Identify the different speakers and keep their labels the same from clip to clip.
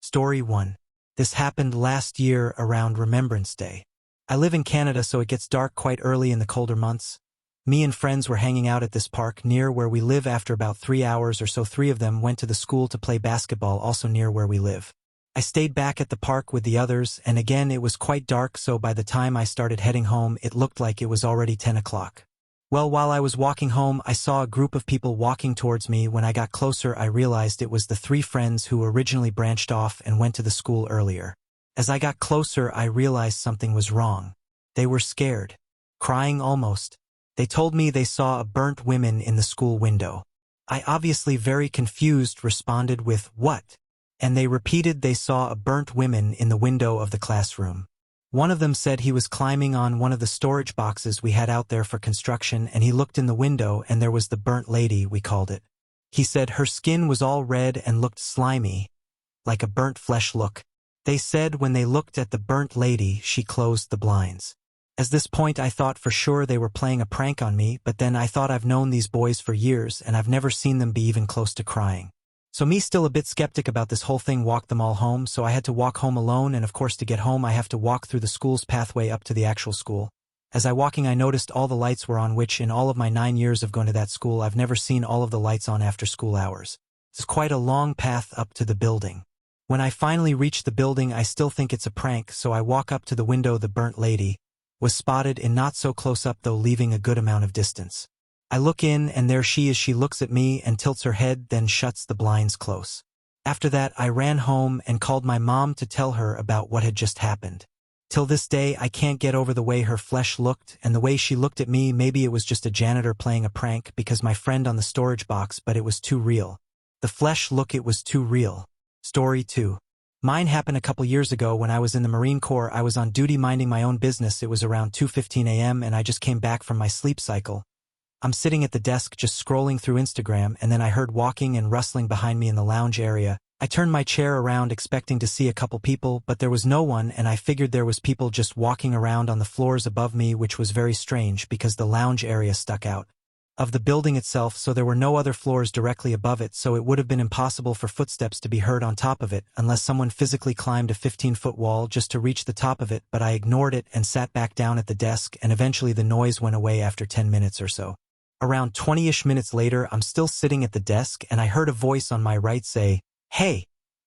Speaker 1: Story 1. This happened last year around Remembrance Day. I live in Canada, so it gets dark quite early in the colder months. Me and friends were hanging out at this park near where we live. After about 3 hours or so, 3 of them went to the school to play basketball also near where we live. I stayed back at the park with the others, and again it was quite dark, so by the time I started heading home it looked like it was already 10 o'clock. Well, while I was walking home, I saw a group of people walking towards me. When I got closer, I realized it was the 3 friends who originally branched off and went to the school earlier. As I got closer, I realized something was wrong. They were scared. Crying almost. They told me they saw a burnt woman in the school window. I, obviously very confused, responded with, "What?" And they repeated they saw a burnt woman in the window of the classroom. One of them said he was climbing on one of the storage boxes we had out there for construction, and he looked in the window and there was the burnt lady, we called it. He said her skin was all red and looked slimy, like a burnt flesh look. They said when they looked at the burnt lady, she closed the blinds. At this point I thought for sure they were playing a prank on me, but then I thought I've known these boys for years and I've never seen them be even close to crying. So me, still a bit skeptic about this whole thing, walked them all home. So I had to walk home alone, and of course to get home I have to walk through the school's pathway up to the actual school. As I walking I noticed all the lights were on, which in all of my 9 years of going to that school I've never seen all of the lights on after school hours. It's quite a long path up to the building. When I finally reach the building I still think it's a prank, so I walk up to the window. The burnt lady was spotted in not so close up though, leaving a good amount of distance. I look in and there she is. She looks at me and tilts her head, then shuts the blinds close. After that I ran home and called my mom to tell her about what had just happened. Till this day I can't get over the way her flesh looked and the way she looked at me. Maybe it was just a janitor playing a prank because my friend on the storage box, but it was too real. The flesh look, it was too real. Story 2. Mine happened a couple years ago when I was in the Marine Corps. I was on duty minding my own business. It was around 2:15 a.m. and I just came back from my sleep cycle. I'm sitting at the desk just scrolling through Instagram, and then I heard walking and rustling behind me in the lounge area. I turned my chair around expecting to see a couple people, but there was no one, and I figured there was people just walking around on the floors above me, which was very strange because the lounge area stuck out of the building itself, so there were no other floors directly above it, so it would have been impossible for footsteps to be heard on top of it unless someone physically climbed a 15-foot wall just to reach the top of it. But I ignored it and sat back down at the desk, and eventually the noise went away after 10 minutes or so. Around 20-ish minutes later, I'm still sitting at the desk and I heard a voice on my right say, "Hey."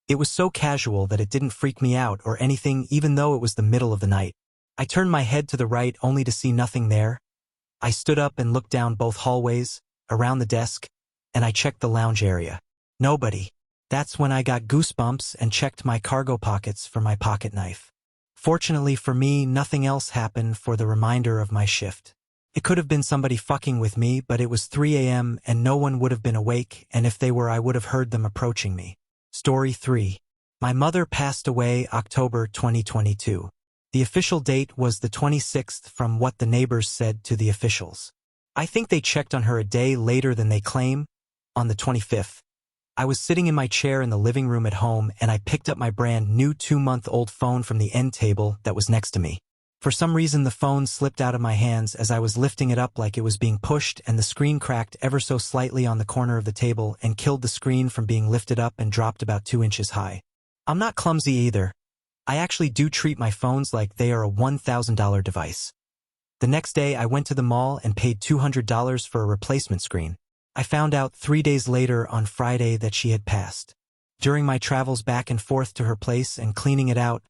Speaker 1: It was so casual that it didn't freak me out or anything, even though it was the middle of the night. I turned my head to the right only to see nothing there. I stood up and looked down both hallways, around the desk, and I checked the lounge area. Nobody. That's when I got goosebumps and checked my cargo pockets for my pocket knife. Fortunately for me, nothing else happened for the remainder of my shift. It could have been somebody fucking with me, but it was 3 a.m. and no one would have been awake, and if they were I would have heard them approaching me. Story 3. My mother passed away October 2022. The official date was the 26th from what the neighbors said to the officials. I think they checked on her a day later than they claim, on the 25th. I was sitting in my chair in the living room at home and I picked up my brand new 2-month-old phone from the end table that was next to me. For some reason the phone slipped out of my hands as I was lifting it up like it was being pushed, and the screen cracked ever so slightly on the corner of the table and killed the screen from being lifted up and dropped about 2 inches high. I'm not clumsy either. I actually do treat my phones like they are a $1,000 device. The next day I went to the mall and paid $200 for a replacement screen. I found out 3 days later on Friday that she had passed. During my travels back and forth to her place and cleaning it out,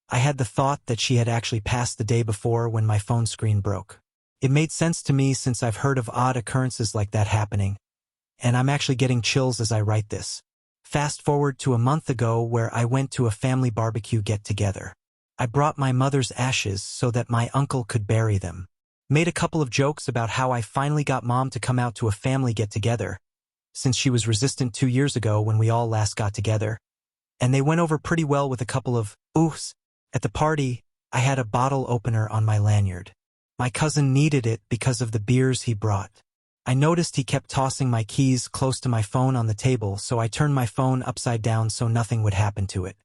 Speaker 1: I had the thought that she had actually passed the day before when my phone screen broke. It made sense to me since I've heard of odd occurrences like that happening, and I'm actually getting chills as I write this. Fast forward to a month ago where I went to a family barbecue get-together. I brought my mother's ashes so that my uncle could bury them. Made a couple of jokes about how I finally got mom to come out to a family get-together, since she was resistant 2 years ago when we all last got together. And they went over pretty well with a couple of oohs. At the party, I had a bottle opener on my lanyard. My cousin needed it because of the beers he brought. I noticed he kept tossing my keys close to my phone on the table, so I turned my phone upside down so nothing would happen to it.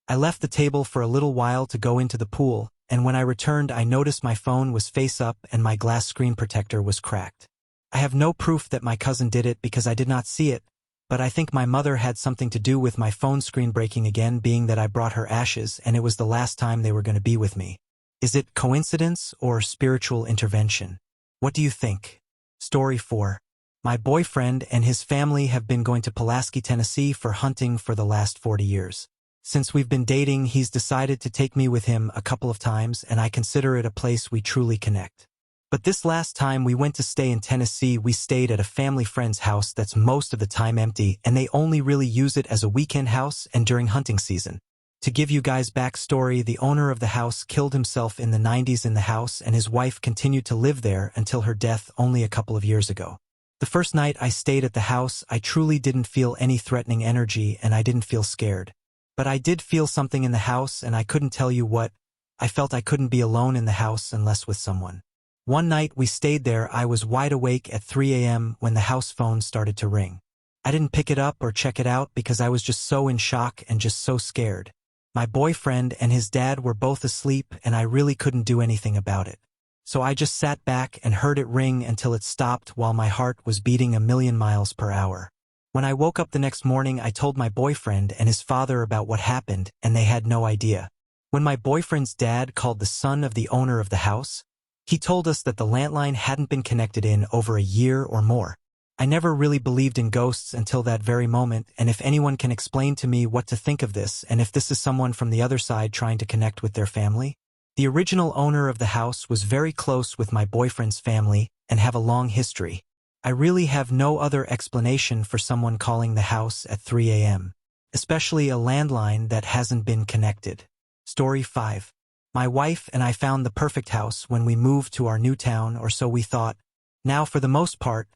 Speaker 1: I left the table for a little while to go into the pool, and when I returned I noticed my phone was face up and my glass screen protector was cracked. I have no proof that my cousin did it because I did not see it, but I think my mother had something to do with my phone screen breaking again, being that I brought her ashes and it was the last time they were going to be with me. Is it coincidence or spiritual intervention? What do you think? Story 4. My boyfriend and his family have been going to Pulaski, Tennessee for hunting for the last 40 years. Since we've been dating, he's decided to take me with him a couple of times, and I consider it a place we truly connect. But this last time we went to stay in Tennessee, we stayed at a family friend's house that's most of the time empty, and they only really use it as a weekend house and during hunting season. To give you guys backstory, the owner of the house killed himself in the 90s in the house, and his wife continued to live there until her death only a couple of years ago. The first night I stayed at the house, I truly didn't feel any threatening energy and I didn't feel scared. But I did feel something in the house and I couldn't tell you what. I felt I couldn't be alone in the house unless with someone. One night we stayed there, I was wide awake at 3 a.m. when the house phone started to ring. I didn't pick it up or check it out because I was just so in shock and just so scared. My boyfriend and his dad were both asleep and I really couldn't do anything about it. So I just sat back and heard it ring until it stopped while my heart was beating 1,000,000 miles per hour. When I woke up the next morning, I told my boyfriend and his father about what happened, and they had no idea. When my boyfriend's dad called the son of the owner of the house, he told us that the landline hadn't been connected in over a year or more. I never really believed in ghosts until that very moment, and if anyone can explain to me what to think of this and if this is someone from the other side trying to connect with their family. The original owner of the house was very close with my boyfriend's family and have a long history. I really have no other explanation for someone calling the house at 3 a.m., especially a landline that hasn't been connected. Story 5. My wife and I found the perfect house when we moved to our new town, or so we thought. Now, for the most part,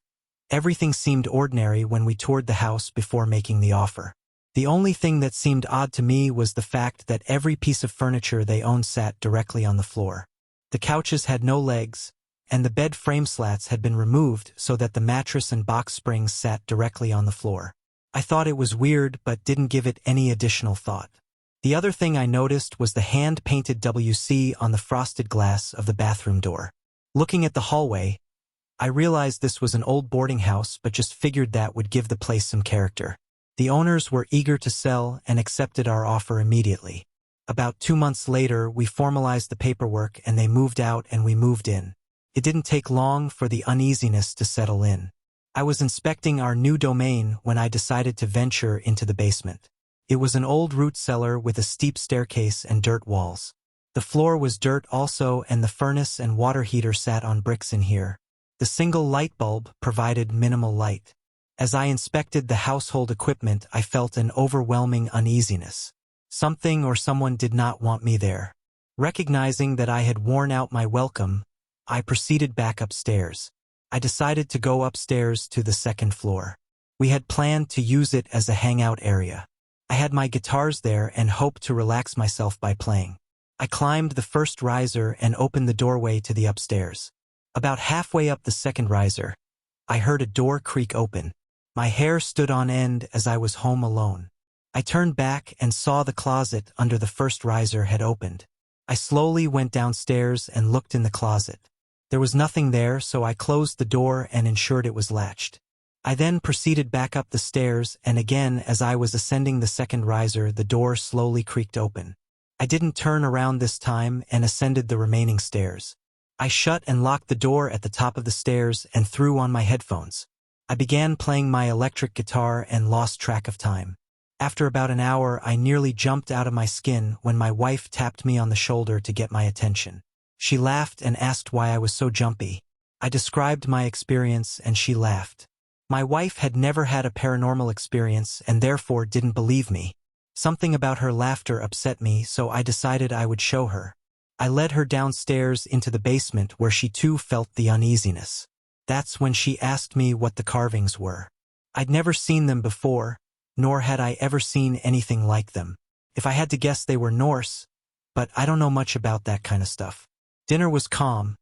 Speaker 1: everything seemed ordinary when we toured the house before making the offer. The only thing that seemed odd to me was the fact that every piece of furniture they owned sat directly on the floor. The couches had no legs, and the bed frame slats had been removed so that the mattress and box springs sat directly on the floor. I thought it was weird but didn't give it any additional thought. The other thing I noticed was the hand-painted WC on the frosted glass of the bathroom door. Looking at the hallway, I realized this was an old boarding house but just figured that would give the place some character. The owners were eager to sell and accepted our offer immediately. About 2 months later, we formalized the paperwork and they moved out and we moved in. It didn't take long for the uneasiness to settle in. I was inspecting our new domain when I decided to venture into the basement. It was an old root cellar with a steep staircase and dirt walls. The floor was dirt also, and the furnace and water heater sat on bricks in here. The single light bulb provided minimal light. As I inspected the household equipment, I felt an overwhelming uneasiness. Something or someone did not want me there. Recognizing that I had worn out my welcome, I proceeded back upstairs. I decided to go upstairs to the second floor. We had planned to use it as a hangout area. I had my guitars there and hoped to relax myself by playing. I climbed the first riser and opened the doorway to the upstairs. About halfway up the second riser, I heard a door creak open. My hair stood on end as I was home alone. I turned back and saw the closet under the first riser had opened. I slowly went downstairs and looked in the closet. There was nothing there, so I closed the door and ensured it was latched. I then proceeded back up the stairs, and again as I was ascending the second riser, the door slowly creaked open. I didn't turn around this time and ascended the remaining stairs. I shut and locked the door at the top of the stairs and threw on my headphones. I began playing my electric guitar and lost track of time. After about an hour, I nearly jumped out of my skin when my wife tapped me on the shoulder to get my attention. She laughed and asked why I was so jumpy. I described my experience and she laughed. My wife had never had a paranormal experience and therefore didn't believe me. Something about her laughter upset me, so I decided I would show her. I led her downstairs into the basement where she too felt the uneasiness. That's when she asked me what the carvings were. I'd never seen them before, nor had I ever seen anything like them. If I had to guess, they were Norse, but I don't know much about that kind of stuff. Dinner was calm,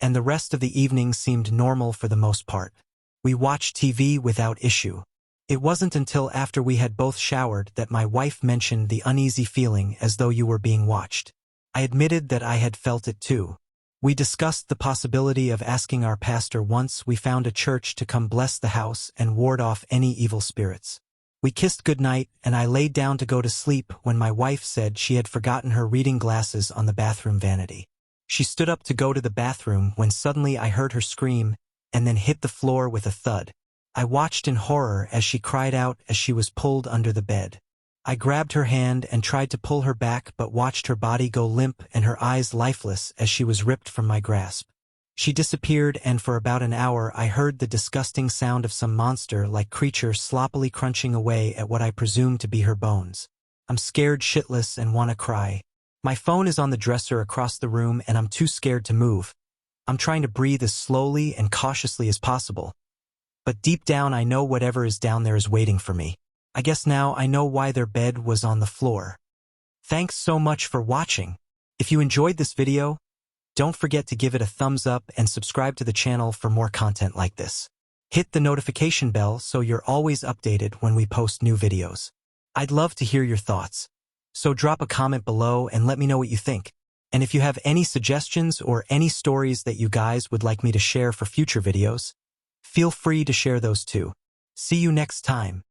Speaker 1: and the rest of the evening seemed normal for the most part. We watched TV without issue. It wasn't until after we had both showered that my wife mentioned the uneasy feeling as though you were being watched. I admitted that I had felt it too. We discussed the possibility of asking our pastor once we found a church to come bless the house and ward off any evil spirits. We kissed goodnight, and I laid down to go to sleep when my wife said she had forgotten her reading glasses on the bathroom vanity. She stood up to go to the bathroom when suddenly I heard her scream and then hit the floor with a thud. I watched in horror as she cried out as she was pulled under the bed. I grabbed her hand and tried to pull her back but watched her body go limp and her eyes lifeless as she was ripped from my grasp. She disappeared, and for about an hour I heard the disgusting sound of some monster-like creature sloppily crunching away at what I presumed to be her bones. I'm scared shitless and want to cry. My phone is on the dresser across the room and I'm too scared to move. I'm trying to breathe as slowly and cautiously as possible. But deep down I know whatever is down there is waiting for me. I guess now I know why their bed was on the floor. Thanks so much for watching. If you enjoyed this video, don't forget to give it a thumbs up and subscribe to the channel for more content like this. Hit the notification bell so you're always updated when we post new videos. I'd love to hear your thoughts. So drop a comment below and let me know what you think. And if you have any suggestions or any stories that you guys would like me to share for future videos, feel free to share those too. See you next time.